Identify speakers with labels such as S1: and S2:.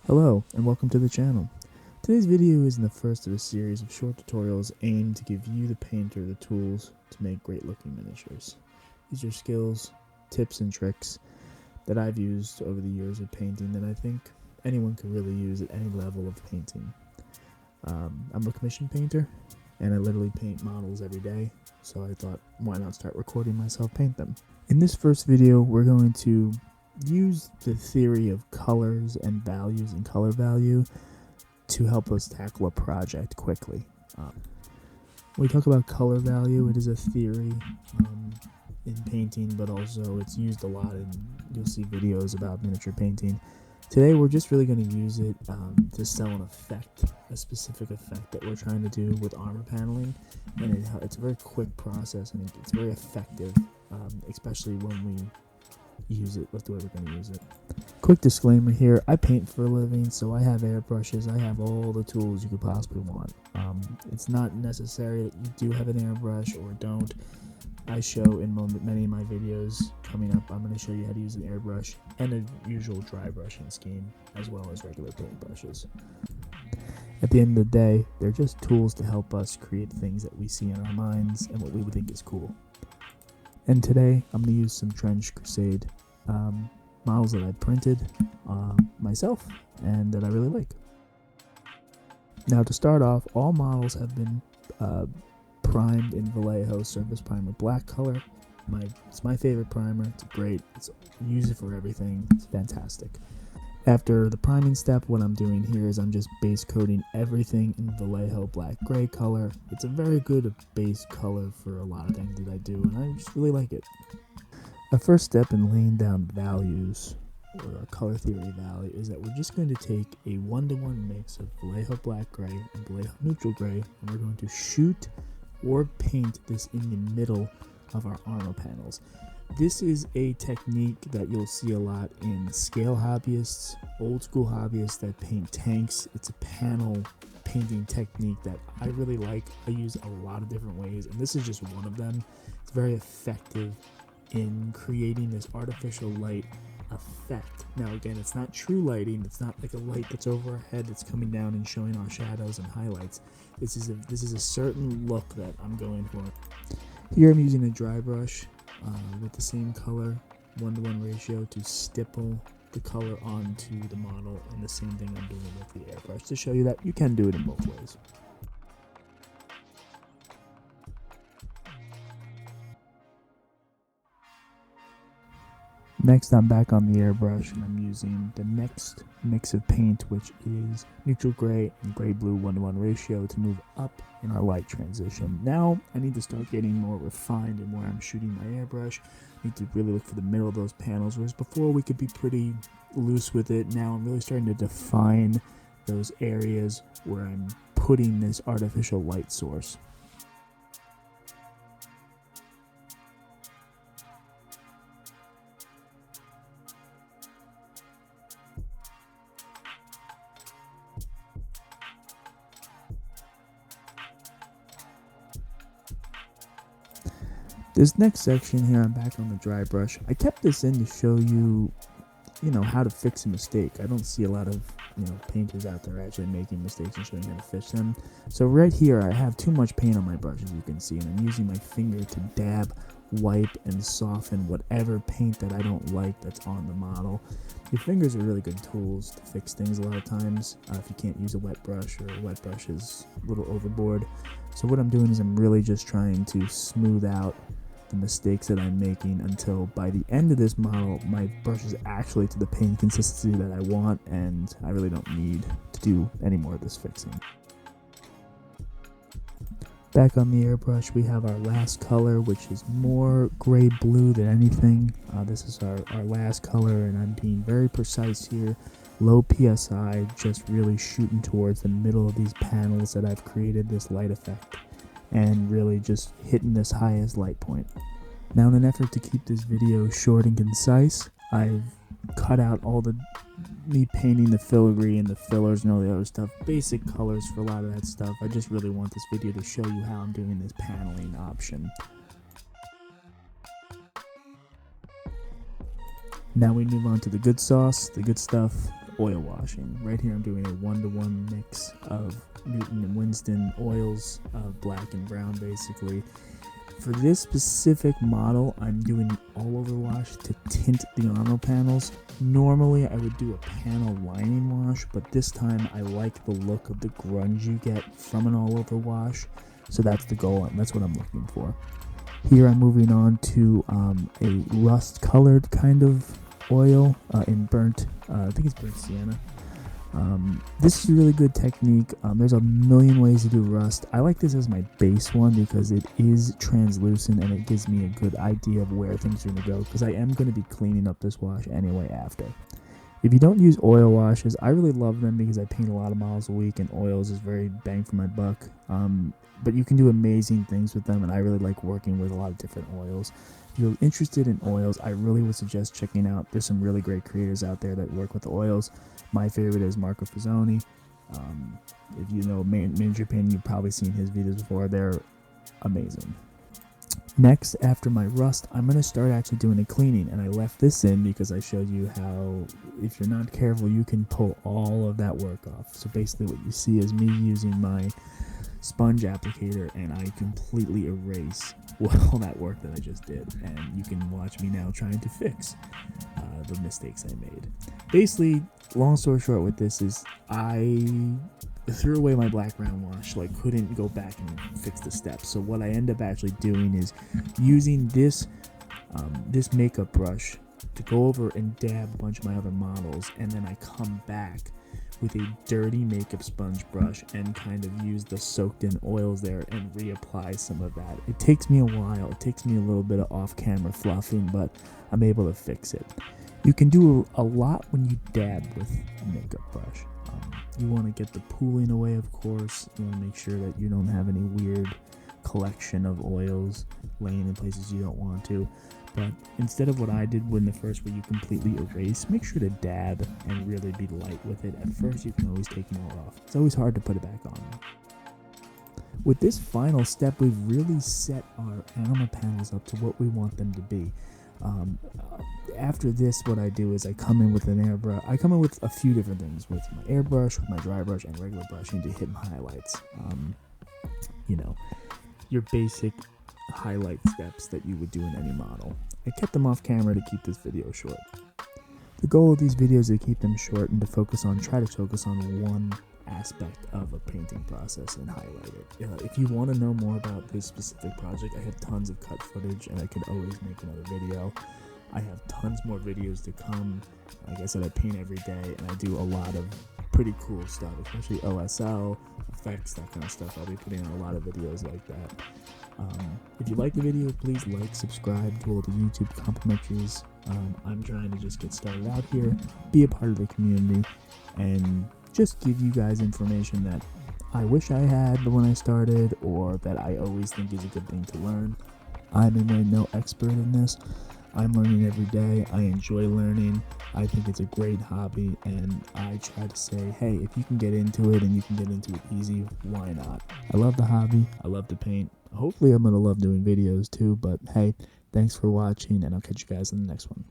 S1: Hello and welcome to the channel. Today's video is in the first of a series of short tutorials aimed to give you, the painter, the tools to make great looking miniatures. These are skills, tips, and tricks that I've used over the years of painting that I think anyone could really use at any level of painting. I'm a commissioned painter and I literally paint models every day, so I thought, why not start recording myself paint them? In this first video, we're going to use the theory of colors and values and color value to help us tackle a project quickly. When we talk about color value, it is a theory in painting, but also it's used a lot, and you'll see videos about miniature painting. Today we're just really going to use it to sell an effect, a specific effect that we're trying to do with armor paneling, and it's a very quick process and it's very effective, especially when we use it with the way we're going to use it. Quick disclaimer here, I paint for a living, so I have airbrushes, I have all the tools you could possibly want. It's not necessary that you do have an airbrush or don't. I show in many of my videos coming up, I'm going to show you how to use an airbrush and a usual dry brushing scheme, as well as regular paint brushes. At the end of the day, they're just tools to help us create things that we see in our minds and what we would think is cool. And today, I'm going to use some Trench Crusade models that I printed myself and that I really like. Now, to start off, all models have been primed in Vallejo Surface Primer Black color. It's my favorite primer. It's great. I use it for everything. It's fantastic. After the priming step, what I'm doing here is I'm just base coating everything in Vallejo Black Gray color. It's a very good base color for a lot of things that I do, and I just really like it. The first step in laying down values, or a color theory value, is that we're just going to take a 1-to-1 mix of Vallejo Black Gray and Vallejo Neutral Gray, and we're going to shoot or paint this in the middle of our armor panels. This is a technique that you'll see a lot in scale hobbyists, old school hobbyists that paint tanks. It's a panel painting technique that I really like. I use a lot of different ways, and this is just one of them. It's very effective in creating this artificial light effect. Now again, it's not true lighting. It's not like a light that's over our head that's coming down and showing our shadows and highlights. This is a certain look that I'm going for. Here I'm using a dry brush with the same color 1-to-1 ratio to stipple the color onto the model, and the same thing I'm doing with the airbrush to show you that you can do it in both ways. Next, I'm back on the airbrush and I'm using the next mix of paint, which is neutral gray and gray blue 1-to-1 ratio to move up in our light transition. Now I need to start getting more refined in where I'm shooting my airbrush. I need to really look for the middle of those panels, whereas before we could be pretty loose with it. Now I'm really starting to define those areas where I'm putting this artificial light source. This next section here, I'm back on the dry brush. I kept this in to show you, how to fix a mistake. I don't see a lot of, painters out there actually making mistakes and showing how to fix them. So right here, I have too much paint on my brush, as you can see, and I'm using my finger to dab, wipe, and soften whatever paint that I don't like that's on the model. Your fingers are really good tools to fix things a lot of times if you can't use a wet brush, or a wet brush is a little overboard. So what I'm doing is I'm really just trying to smooth out the mistakes that I'm making until by the end of this model, my brush is actually to the paint consistency that I want, and I really don't need to do any more of this fixing. Back on the airbrush, we have our last color, which is more gray blue than anything. This is our last color, and I'm being very precise here. Low PSI, just really shooting towards the middle of these panels that I've created this light effect, and really just hitting this highest light point. Now, in an effort to keep this video short and concise, I've cut out all me painting the filigree and the fillers and all the other stuff, basic colors for a lot of that stuff. I just really want this video to show you how I'm doing this paneling option. Now we move on to the good sauce, the good stuff. oil washing. Right here I'm doing a 1-to-1 mix of Newton and Winston oils, black and brown basically. For this specific model, I'm doing all over wash to tint the armor panels. Normally I would do a panel lining wash, but this time I like the look of the grunge you get from an all over wash. So that's the goal, and that's what I'm looking for. Here I'm moving on to a rust colored kind of oil in burnt, I think it's burnt sienna. This is a really good technique. There's a million ways to do rust. I like this as my base one because it is translucent and it gives me a good idea of where things are going to go, because I am going to be cleaning up this wash anyway after. If you don't use oil washes, I really love them because I paint a lot of miles a week and oils is very bang for my buck. But you can do amazing things with them, and I really like working with a lot of different oils. If you're interested in oils, I really would suggest checking out. There's some really great creators out there that work with oils. My favorite is Marco Fazzoni. If you know Miniature Painting, you've probably seen his videos before. They're amazing. Next, after my rust, I'm going to start actually doing a cleaning, and I left this in because I showed you how, if you're not careful, you can pull all of that work off. So basically what you see is me using my sponge applicator, and I completely erase all that work that I just did, and you can watch me now trying to fix the mistakes I made. Basically, long story short with this is I threw away my black round wash, so I couldn't go back and fix the steps. So what I end up actually doing is using this this makeup brush to go over and dab a bunch of my other models, and then I come back with a dirty makeup sponge brush and kind of use the soaked in oils there and reapply some of that. It takes me a while, it takes me a little bit of off-camera fluffing, but I'm able to fix it. You can do a lot when you dab with a makeup brush. You want to get the pooling away, of course. You want to make sure that you don't have any weird collection of oils laying in places you don't want to. But instead of what I did when the first, where you completely erase, make sure to dab and really be light with it. At first, you can always take more off. It's always hard to put it back on. With this final step, we've really set our animal panels up to what we want them to be. After this, what I do is I come in with an airbrush. I come in with a few different things, with my airbrush, with my dry brush, and regular brushing to hit my highlights. You know, your basic highlight steps that you would do in any model. I kept them off camera to keep this video short. The goal of these videos is to keep them short and to try to focus on one aspect of a painting process and highlight it. If you want to know more about this specific project, I have tons of cut footage and I could always make another video. I have tons more videos to come. Like I said, I paint every day and I do a lot of pretty cool stuff, especially OSL, effects, that kind of stuff. I'll be putting out a lot of videos like that. If you like the video, please like, subscribe to all the YouTube complimentaries. I'm trying to just get started out here, be a part of the community, and just give you guys information that I wish I had when I started, or that I always think is a good thing to learn. I'm no expert in this. I'm learning every day. I enjoy learning. I think it's a great hobby, and I try to say, hey, if you can get into it and you can get into it easy, why not? I love the hobby. I love to paint. Hopefully I'm going to love doing videos too, but hey, thanks for watching, and I'll catch you guys in the next one.